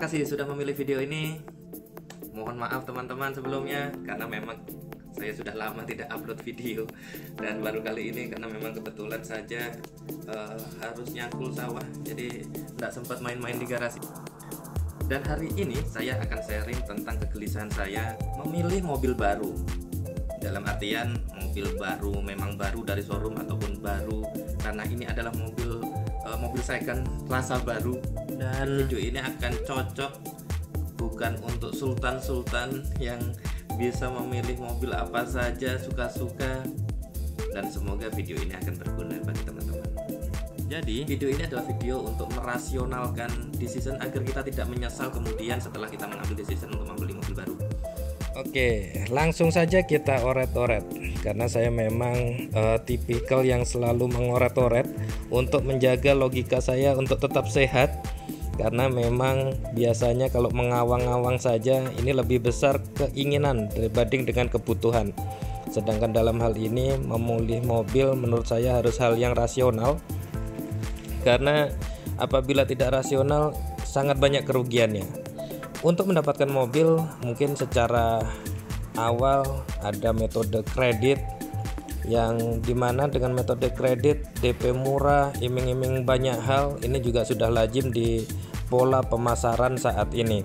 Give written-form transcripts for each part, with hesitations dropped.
kasih sudah memilih video ini. Mohon maaf teman-teman sebelumnya, karena memang saya sudah lama tidak upload video, dan baru kali ini karena memang kebetulan saja harus nyangkul sawah, jadi tidak sempat main-main di garasi. Dan hari ini saya akan sharing tentang kegelisahan saya memilih mobil baru. Dalam artian mobil baru, memang baru dari showroom ataupun baru karena ini adalah mobil second rasa baru. Dan video ini akan cocok bukan untuk sultan-sultan yang bisa memilih mobil apa saja suka-suka, dan semoga video ini akan berguna bagi teman-teman. Jadi video ini adalah video untuk merasionalkan decision agar kita tidak menyesal kemudian setelah kita mengambil decision untuk membeli mobil baru. Oke, langsung saja kita oret-oret, karena saya memang tipikal yang selalu mengoret-oret untuk menjaga logika saya untuk tetap sehat. Karena memang biasanya kalau mengawang-awang saja ini lebih besar keinginan dibanding dengan kebutuhan. Sedangkan dalam hal ini memilih mobil menurut saya harus hal yang rasional, karena apabila tidak rasional sangat banyak kerugiannya. Untuk mendapatkan mobil mungkin secara awal ada metode kredit, yang dimana dengan metode kredit DP murah, iming-iming banyak hal, ini juga sudah lazim di pola pemasaran saat ini.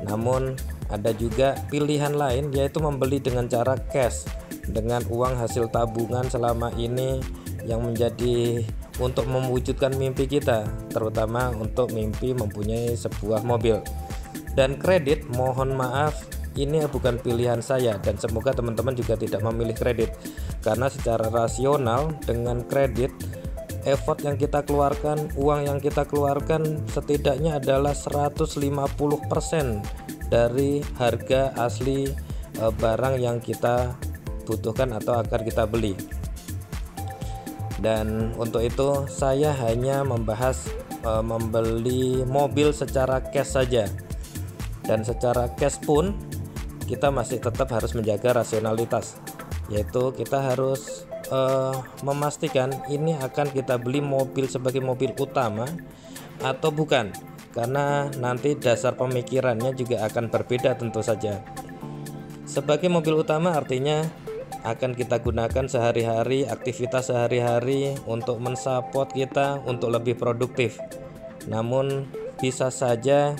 Namun ada juga pilihan lain, yaitu membeli dengan cara cash, dengan uang hasil tabungan selama ini yang menjadi untuk mewujudkan mimpi kita, terutama untuk mimpi mempunyai sebuah mobil. Dan kredit, mohon maaf, ini bukan pilihan saya, dan semoga teman-teman juga tidak memilih kredit, karena secara rasional dengan kredit effort yang kita keluarkan, uang yang kita keluarkan setidaknya adalah 150% dari harga asli barang yang kita butuhkan atau akan kita beli. Dan untuk itu saya hanya membahas membeli mobil secara cash saja. Dan secara cash pun kita masih tetap harus menjaga rasionalitas, yaitu kita harus memastikan ini akan kita beli mobil sebagai mobil utama atau bukan, karena nanti dasar pemikirannya juga akan berbeda tentu saja. Sebagai mobil utama artinya akan kita gunakan sehari-hari, aktivitas sehari-hari untuk mensupport kita untuk lebih produktif. Namun bisa saja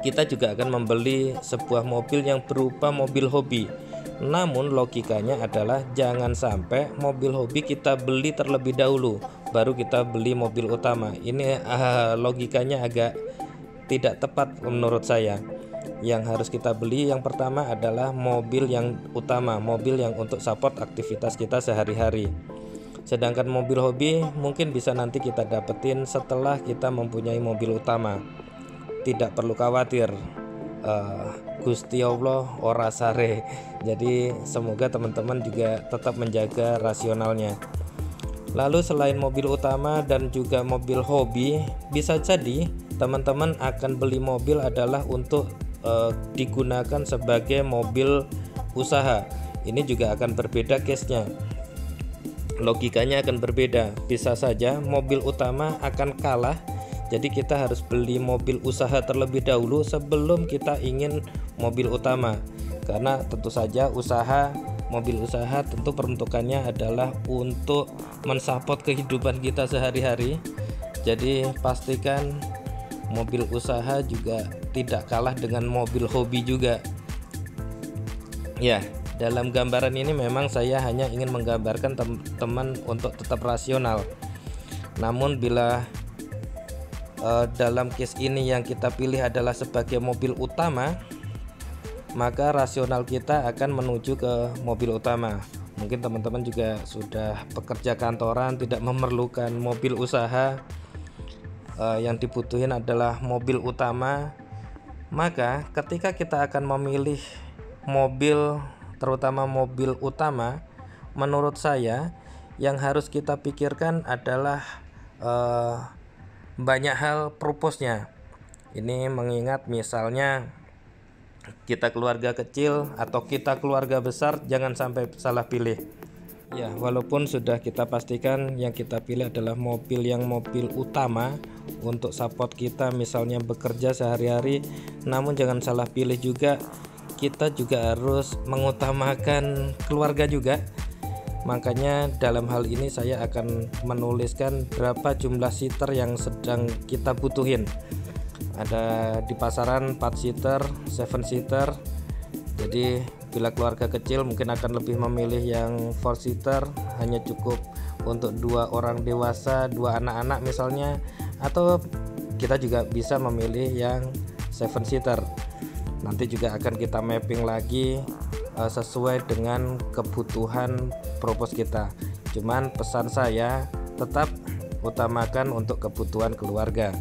kita juga akan membeli sebuah mobil yang berupa mobil hobi. Namun logikanya adalah jangan sampai mobil hobi kita beli terlebih dahulu baru kita beli mobil utama. Ini logikanya agak tidak tepat menurut saya. Yang harus kita beli yang pertama adalah mobil yang utama, mobil yang untuk support aktivitas kita sehari-hari. Sedangkan mobil hobi mungkin bisa nanti kita dapetin setelah kita mempunyai mobil utama. Tidak perlu khawatir, Gusti Allah ora sare. Jadi semoga teman-teman juga tetap menjaga rasionalnya. Lalu selain mobil utama dan juga mobil hobi, bisa jadi teman-teman akan beli mobil adalah untuk digunakan sebagai mobil usaha. Ini juga akan berbeda case-nya. Logikanya akan berbeda. Bisa saja mobil utama akan kalah, jadi kita harus beli mobil usaha terlebih dahulu sebelum kita ingin mobil utama. Karena tentu saja mobil usaha tentu peruntukannya adalah untuk mensupport kehidupan kita sehari-hari. Jadi pastikan mobil usaha juga tidak kalah dengan mobil hobi juga. Ya, dalam gambaran ini memang saya hanya ingin menggambarkan teman-teman untuk tetap rasional. Namun bila dalam case ini yang kita pilih adalah sebagai mobil utama, maka rasional kita akan menuju ke mobil utama. Mungkin teman-teman juga sudah pekerja kantoran, tidak memerlukan mobil usaha, yang dibutuhin adalah mobil utama. Maka ketika kita akan memilih mobil, terutama mobil utama, menurut saya yang harus kita pikirkan adalah banyak hal purpose-nya. Ini mengingat misalnya kita keluarga kecil atau kita keluarga besar, jangan sampai salah pilih. Ya, walaupun sudah kita pastikan yang kita pilih adalah mobil utama untuk support kita misalnya bekerja sehari-hari. Namun jangan salah pilih juga, kita juga harus mengutamakan keluarga juga. Makanya dalam hal ini saya akan menuliskan berapa jumlah seater yang sedang kita butuhin. Ada di pasaran 4 seater, 7 seater. Jadi bila keluarga kecil mungkin akan lebih memilih yang 4 seater, hanya cukup untuk 2 orang dewasa, 2 anak-anak misalnya. Atau kita juga bisa memilih yang 7 seater. Nanti juga akan kita mapping lagi sesuai dengan kebutuhan propos kita. Cuman pesan saya tetap utamakan untuk kebutuhan keluarga.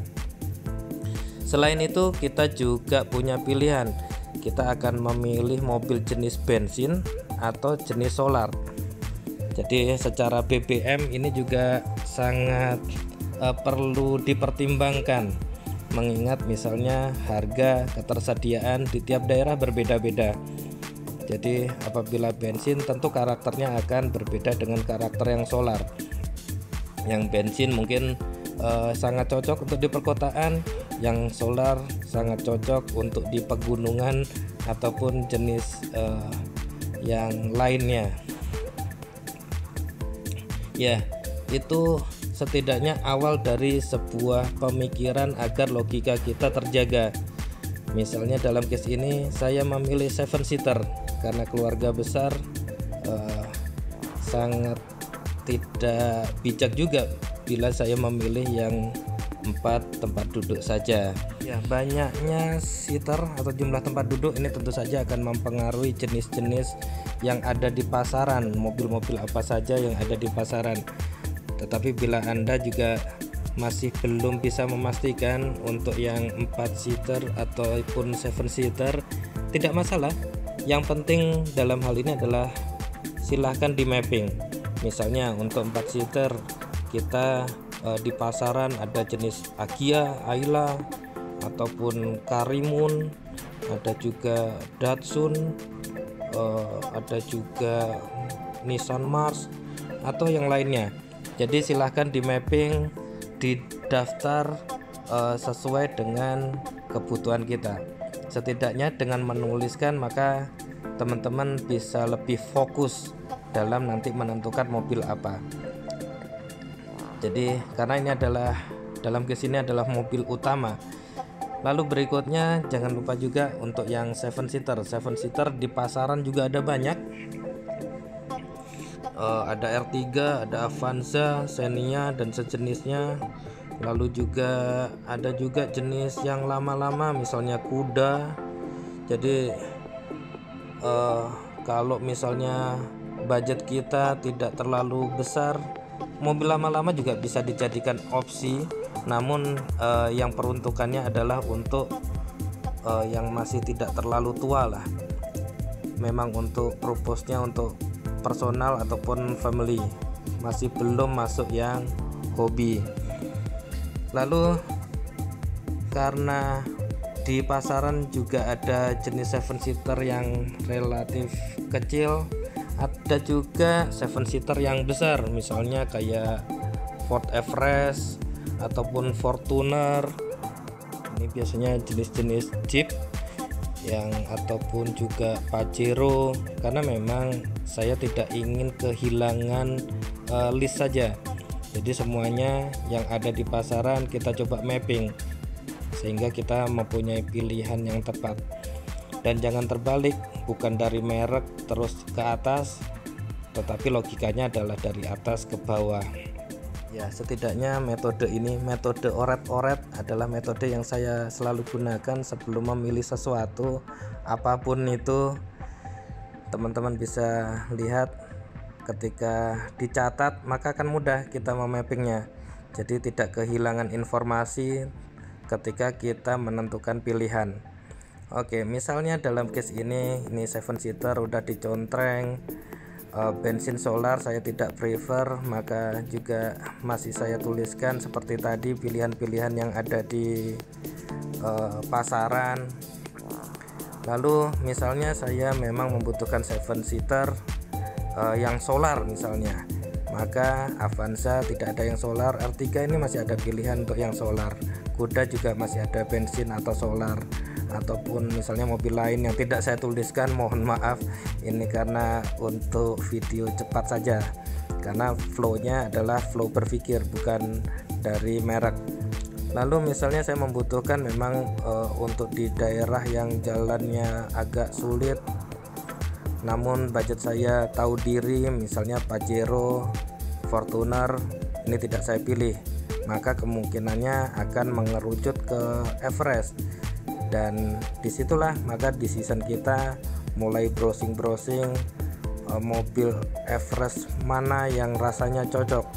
Selain itu kita juga punya pilihan. Kita akan memilih mobil jenis bensin atau jenis solar. Jadi secara BBM ini juga sangat perlu dipertimbangkan, mengingat misalnya harga ketersediaan di tiap daerah berbeda-beda. Jadi apabila bensin tentu karakternya akan berbeda dengan karakter yang solar. Yang bensin mungkin sangat cocok untuk di perkotaan, yang solar sangat cocok untuk di pegunungan ataupun jenis yang lainnya. Ya, itu setidaknya awal dari sebuah pemikiran agar logika kita terjaga. Misalnya dalam case ini saya memilih 7 seater karena keluarga besar, sangat tidak bijak juga bila saya memilih yang 4 tempat duduk saja. Ya, banyaknya seater atau jumlah tempat duduk ini tentu saja akan mempengaruhi jenis-jenis yang ada di pasaran, mobil-mobil apa saja yang ada di pasaran. Tetapi bila Anda juga masih belum bisa memastikan untuk yang 4 seater ataupun 7 seater, tidak masalah. Yang penting dalam hal ini adalah silahkan di mapping. Misalnya untuk 4 seater kita di pasaran ada jenis Agia, Ayla ataupun Karimun, ada juga Datsun, ada juga Nissan Mars atau yang lainnya. Jadi silahkan di mapping, di daftar sesuai dengan kebutuhan kita. Setidaknya dengan menuliskan maka teman-teman bisa lebih fokus dalam nanti menentukan mobil apa. Jadi karena ini adalah dalam case ini adalah mobil utama. Lalu berikutnya jangan lupa juga untuk yang 7 seater. 7 seater di pasaran juga ada banyak. Ada R3, ada Avanza, Xenia dan sejenisnya. Lalu juga ada juga jenis yang lama-lama misalnya Kuda. Jadi kalau misalnya budget kita tidak terlalu besar, mobil lama-lama juga bisa dijadikan opsi. Namun yang peruntukannya adalah untuk yang masih tidak terlalu tua lah. Memang untuk purpose-nya untuk personal ataupun family, masih belum masuk yang hobi. Lalu karena di pasaran juga ada jenis 7 seater yang relatif kecil, ada juga 7 seater yang besar, misalnya kayak Ford Everest ataupun Fortuner. Ini biasanya jenis-jenis Jeep yang ataupun juga Pajero, karena memang saya tidak ingin kehilangan list saja. Jadi semuanya yang ada di pasaran kita coba mapping sehingga kita mempunyai pilihan yang tepat. Dan jangan terbalik, bukan dari merek terus ke atas, tetapi logikanya adalah dari atas ke bawah. Ya, setidaknya metode ini, metode oret-oret adalah metode yang saya selalu gunakan sebelum memilih sesuatu apapun itu. Teman-teman bisa lihat ketika dicatat maka akan mudah kita memappingnya. Jadi tidak kehilangan informasi ketika kita menentukan pilihan. Oke, misalnya dalam case ini 7 seater udah dicontreng, bensin solar saya tidak prefer, maka juga masih saya tuliskan seperti tadi pilihan-pilihan yang ada di pasaran. Lalu misalnya saya memang membutuhkan 7 seater yang solar misalnya, maka Avanza tidak ada yang solar, R3 ini masih ada pilihan untuk yang solar, Kuda juga masih ada bensin atau solar, ataupun misalnya mobil lain yang tidak saya tuliskan, mohon maaf, ini karena untuk video cepat saja, karena flow-nya adalah flow berpikir, bukan dari merek. Lalu misalnya saya membutuhkan memang untuk di daerah yang jalannya agak sulit, namun budget saya tahu diri, misalnya Pajero, Fortuner, ini tidak saya pilih, maka kemungkinannya akan mengerucut ke Everest. Dan disitulah maka decision kita mulai browsing mobil Everest mana yang rasanya cocok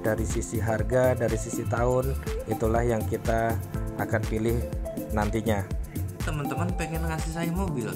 dari sisi harga, dari sisi tahun, itulah yang kita akan pilih nantinya. Teman-teman pengen ngasih saya mobil